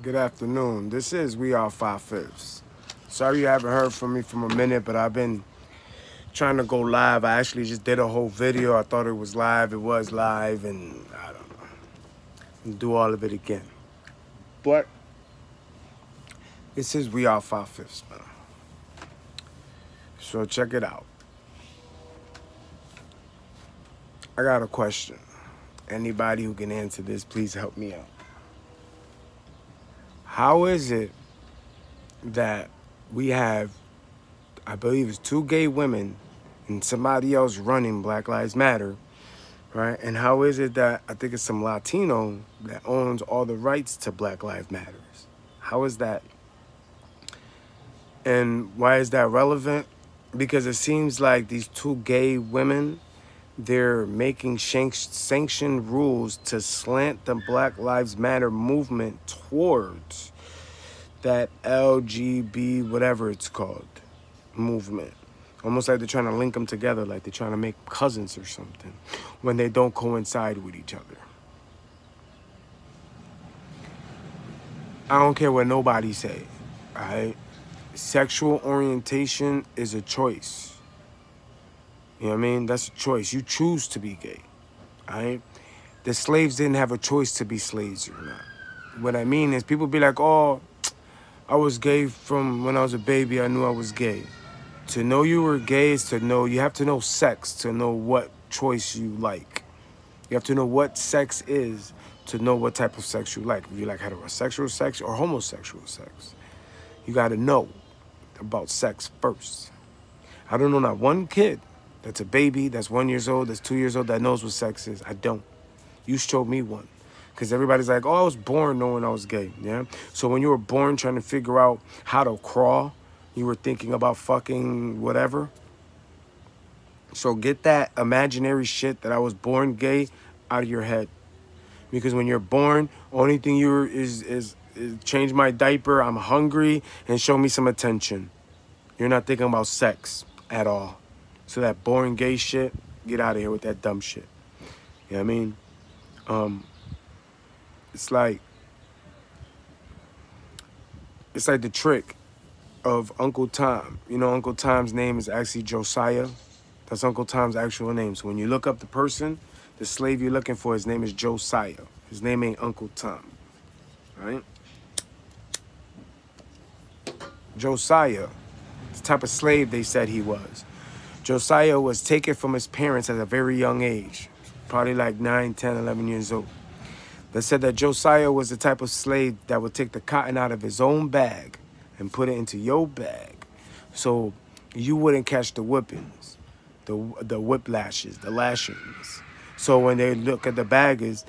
Good afternoon. This is We Are 5/5. Sorry you haven't heard from me from a minute, but I've been trying to go live. I actually just did a whole video. I thought it was live. It was live, and I don't know. I'll do all of it again. But this is We Are 5/5, man. So check it out. I got a question. Anybody who can answer this, please help me out. How is it that we have, I believe it's 2 gay women and somebody else running Black Lives Matter, right? And how is it that I think it's some Latino that owns all the rights to Black Lives Matters? How is that? And why is that relevant? Because it seems like these 2 gay women, they're making sanctioned rules to slant the Black Lives Matter movement towards that LGB, whatever it's called, movement. Almost like they're trying to link them together, like they're trying to make cousins or something, when they don't coincide with each other. I don't care what nobody say, all right? Sexual orientation is a choice. You know what I mean? That's a choice. You choose to be gay, all right? The slaves didn't have a choice to be slaves or not. What I mean is people be like, oh, I was gay from when I was a baby. I knew I was gay. To know you were gay is to know, you have to know sex to know what choice you like. You have to know what sex is to know what type of sex you like. If you like heterosexual sex or homosexual sex. You got to know about sex first. I don't know not one kid that's a baby, that's 1 year old, that's 2 years old, that knows what sex is. I don't. You showed me one. Because everybody's like, oh, I was born knowing I was gay, yeah? So when you were born trying to figure out how to crawl, you were thinking about fucking whatever. So get that imaginary shit that I was born gay out of your head. Because when you're born, only thing you is change my diaper, I'm hungry, and show me some attention. You're not thinking about sex at all. So that boring gay shit, get out of here with that dumb shit. You know what I mean? It's like the trick of Uncle Tom. You know, Uncle Tom's name is actually Josiah. That's Uncle Tom's actual name. So when you look up the person, the slave you're looking for, his name is Josiah. His name ain't Uncle Tom, right? Josiah, the type of slave they said he was. Josiah was taken from his parents at a very young age, probably like 9, 10, 11 years old. They said that Josiah was the type of slave that would take the cotton out of his own bag and put it into your bag so you wouldn't catch the whippings, the whiplashes, the lashings. So when they look at the bags,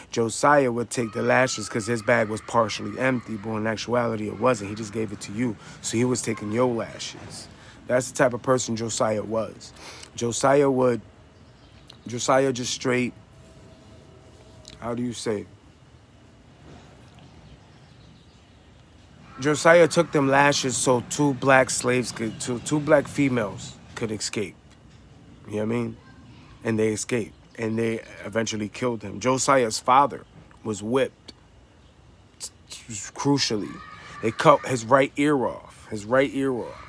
Josiah would take the lashes because his bag was partially empty, but in actuality it wasn't. He just gave it to you. So he was taking your lashes. That's the type of person Josiah was. Josiah just straight, how do you say? Josiah took them lashes so 2 black slaves could, 2 black females could escape. You know what I mean? And they escaped. And they eventually killed him. Josiah's father was whipped. Crucially. They cut his right ear off. His right ear off.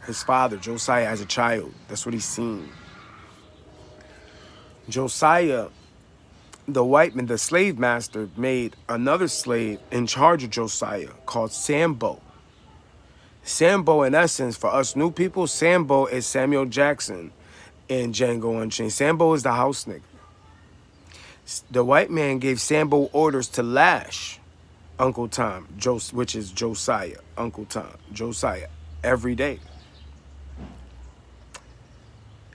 His father, Josiah, as a child. That's what he's seen. Josiah, the white man, the slave master, made another slave in charge of Josiah called Sambo. Sambo, in essence, for us new people, Sambo is Samuel Jackson in Django Unchained. Sambo is the house nigga. The white man gave Sambo orders to lash Uncle Tom, which is Josiah, Uncle Tom, Josiah, every day.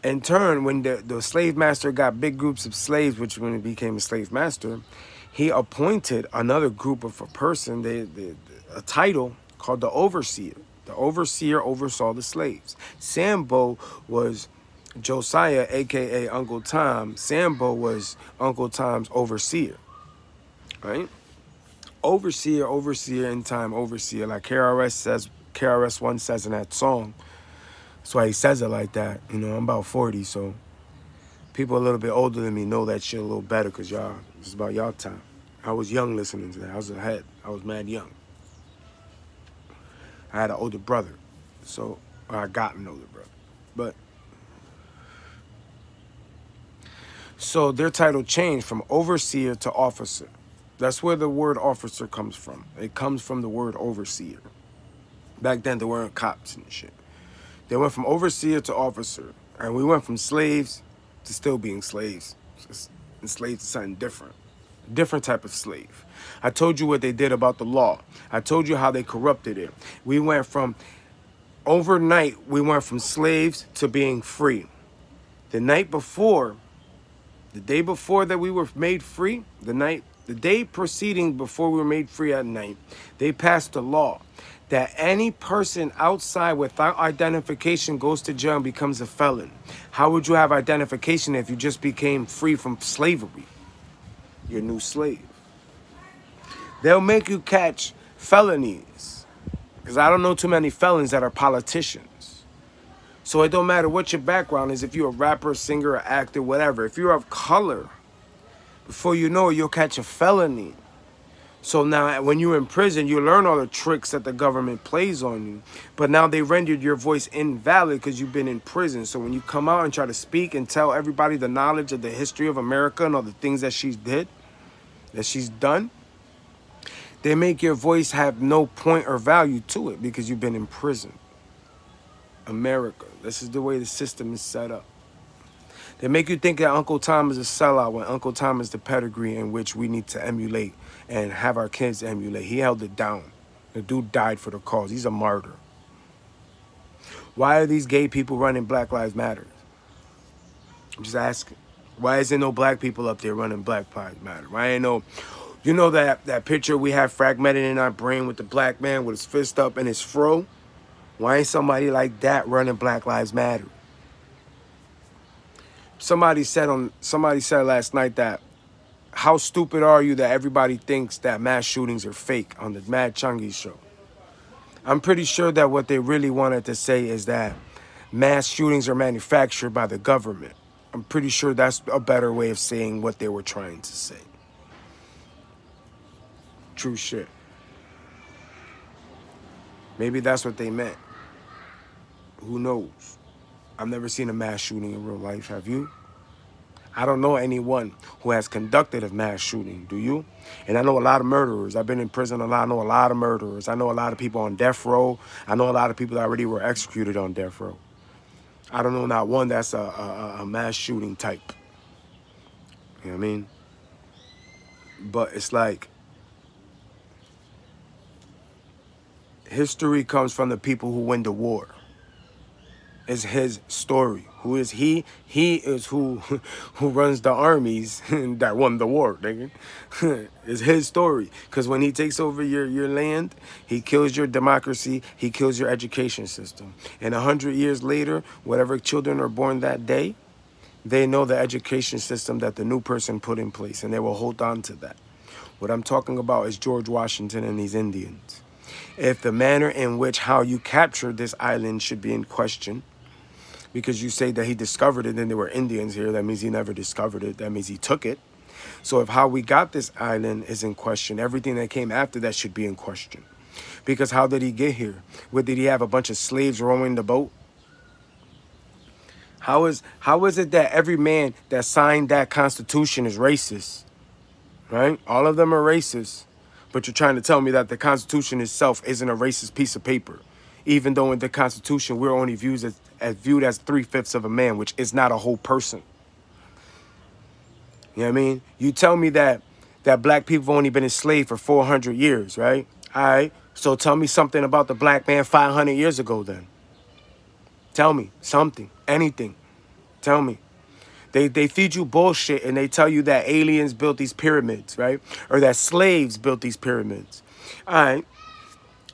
In turn, when the slave master got big groups of slaves, which when he became a slave master, he appointed another group of a person, a title called the overseer. The overseer oversaw the slaves. Sambo was Josiah, a.k.a. Uncle Tom. Sambo was Uncle Tom's overseer, right? Overseer in time, overseer. Like KRS-One says in that song. That's why he says it like that. You know, I'm about 40, so people a little bit older than me know that shit a little better because y'all, it's about y'all time. I was young listening to that. I was mad young. I had an older brother, so I got an older brother. But so their title changed from overseer to officer. That's where the word officer comes from. It comes from the word overseer. Back then, there weren't cops and shit. They went from overseer to officer. And we went from slaves to still being slaves. Just enslaved to something different. A different type of slave. I told you what they did about the law. I told you how they corrupted it. We went from, overnight, we went from slaves to being free. The night before, the day before that we were made free, the day preceding before we were made free at night, they passed a law that any person outside without identification goes to jail and becomes a felon. How would you have identification if you just became free from slavery? You're a new slave. They'll make you catch felonies, because I don't know too many felons that are politicians. So it don't matter what your background is, if you're a rapper, singer, or actor, whatever. If you're of color, before you know it, you'll catch a felony. So now when you're in prison, you learn all the tricks that the government plays on you. But now they rendered your voice invalid because you've been in prison. So when you come out and try to speak and tell everybody the knowledge of the history of America and all the things that she's done, they make your voice have no point or value to it because you've been in prison. America. This is the way the system is set up. They make you think that Uncle Tom is a sellout when Uncle Tom is the pedigree in which we need to emulate and have our kids emulate. He held it down. The dude died for the cause. He's a martyr. Why are these gay people running Black Lives Matter? I'm just asking. Why isn't no black people up there running Black Lives Matter? Why ain't no... You know that picture we have fragmented in our brain with the black man with his fist up and his fro? Why ain't somebody like that running Black Lives Matter? Somebody said last night that, how stupid are you that everybody thinks that mass shootings are fake on the Mad Changi show? I'm pretty sure that what they really wanted to say is that mass shootings are manufactured by the government. I'm pretty sure that's a better way of saying what they were trying to say. True shit. Maybe that's what they meant. Who knows? I've never seen a mass shooting in real life. Have you? I don't know anyone who has conducted a mass shooting. Do you? And I know a lot of murderers. I've been in prison a lot. I know a lot of murderers. I know a lot of people on death row. I know a lot of people that already were executed on death row. I don't know not one that's a mass shooting type. You know what I mean? But it's like, history comes from the people who win the war. It's his story. Who is he? He is who runs the armies that won the war, nigga. It's his story. Because when he takes over your land, he kills your democracy, he kills your education system. And 100 years later, whatever children are born that day, they know the education system that the new person put in place, and they will hold on to that. What I'm talking about is George Washington and these Indians. If the manner in which how you captured this island should be in question, because you say that he discovered it and there were Indians here, that means he never discovered it. That means he took it. So if how we got this island is in question, everything that came after that should be in question. Because how did he get here? Did he have a bunch of slaves rowing the boat? How is it that every man that signed that Constitution is racist? Right? All of them are racist. But you're trying to tell me that the Constitution itself isn't a racist piece of paper. Even though in the Constitution, we're only viewed as 3/5 of a man, which is not a whole person. You know what I mean? You tell me that black people have only been enslaved for 400 years, right? All right. So tell me something about the black man 500 years ago then. Tell me something, anything. Tell me. They feed you bullshit and they tell you that aliens built these pyramids, right? Or that slaves built these pyramids. All right.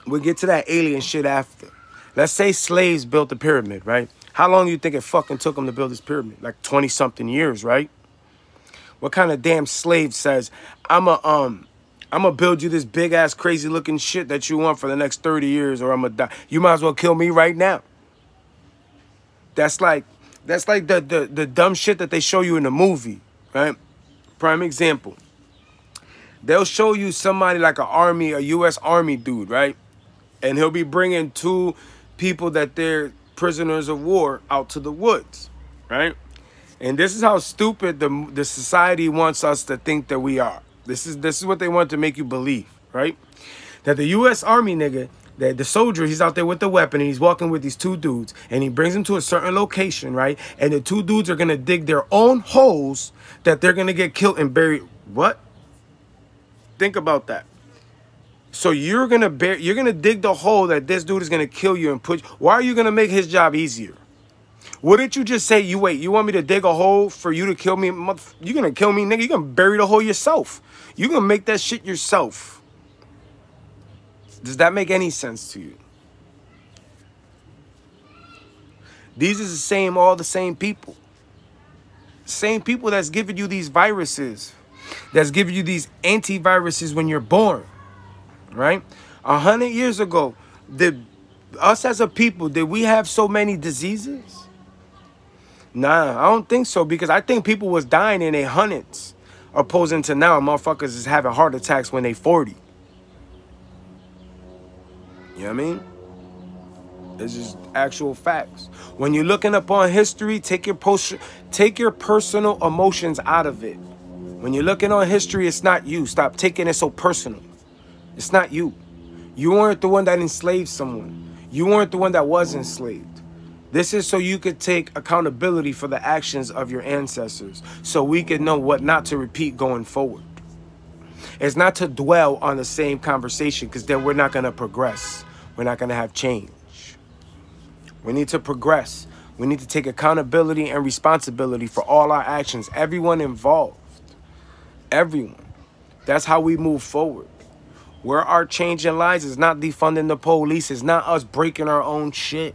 We'll get to that alien shit after. Let's say slaves built the pyramid, right? How long do you think it fucking took them to build this pyramid? Like 20-something years, right? What kind of damn slave says, I'm gonna build you this big-ass, crazy-looking shit that you want for the next 30 years or I'm gonna die. You might as well kill me right now. That's like the dumb shit that they show you in the movie, right? Prime example. They'll show you somebody like a U.S. Army dude, right? And he'll be bringing 2 people that they're prisoners of war out to the woods, right? And this is how stupid the society wants us to think that we are. This is what they want to make you believe, right? That the U.S. Army nigga, that the soldier, he's out there with the weapon and he's walking with these 2 dudes and he brings them to a certain location, right? And the 2 dudes are going to dig their own holes that they're going to get killed and buried. What? Think about that. So you're going to dig the hole that this dude is going to kill you and put. Why are you going to make his job easier? Wouldn't you just say, you want me to dig a hole for you to kill me? You're going to kill me, nigga. You're going to bury the hole yourself. You're going to make that shit yourself. Does that make any sense to you? These is all the same people. Same people that's giving you these viruses. That's giving you these antiviruses when you're born. Right? 100 years ago, us as a people, did we have so many diseases? Nah, I don't think so, because I think people was dying in their hundreds, opposing to now motherfuckers is having heart attacks when they 40. You know what I mean? It's just actual facts. When you're looking upon history, take your personal emotions out of it. When you're looking on history, it's not you. Stop taking it so personal. It's not you. You weren't the one that enslaved someone. You weren't the one that was enslaved. This is so you could take accountability for the actions of your ancestors, so we can know what not to repeat going forward. It's not to dwell on the same conversation, because then we're not going to progress. We're not going to have change. We need to progress. We need to take accountability and responsibility for all our actions. Everyone involved. Everyone. That's how we move forward. Where our changing lies is not defunding the police. It's not us breaking our own shit.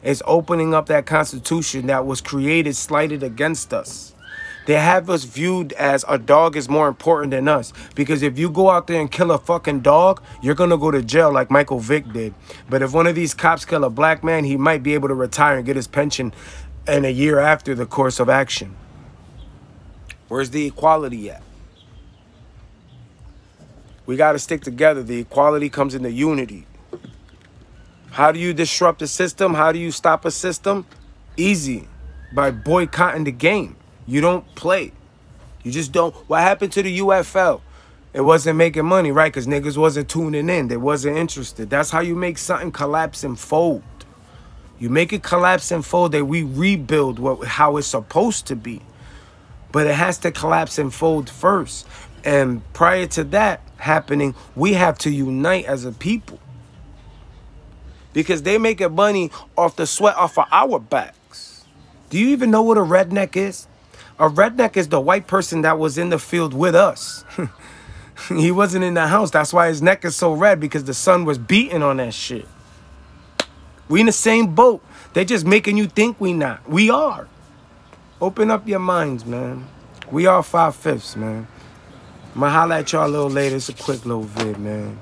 It's opening up that Constitution that was created, slighted against us. They have us viewed as a dog is more important than us. Because if you go out there and kill a fucking dog, you're going to go to jail like Michael Vick did. But if one of these cops kill a black man, he might be able to retire and get his pension in a year after the course of action. Where's the equality at? We got to stick together. The equality comes in the unity. How do you disrupt a system? How do you stop a system? Easy. By boycotting the game. You don't play. You just don't. What happened to the UFL? It wasn't making money, right? Because niggas wasn't tuning in. They wasn't interested. That's how you make something collapse and fold. You make it collapse and fold, that we rebuild how it's supposed to be. But it has to collapse and fold first. And prior to that happening, we have to unite as a people. Because they making money off the sweat off of our backs. Do you even know what a redneck is? A redneck is the white person that was in the field with us. He wasn't in the house. That's why his neck is so red, because the sun was beating on that shit. We in the same boat. They just making you think we not. We are. Open up your minds, man. We are 5/5, man. I'm gonna holler at y'all a little later. It's a quick little vid, man.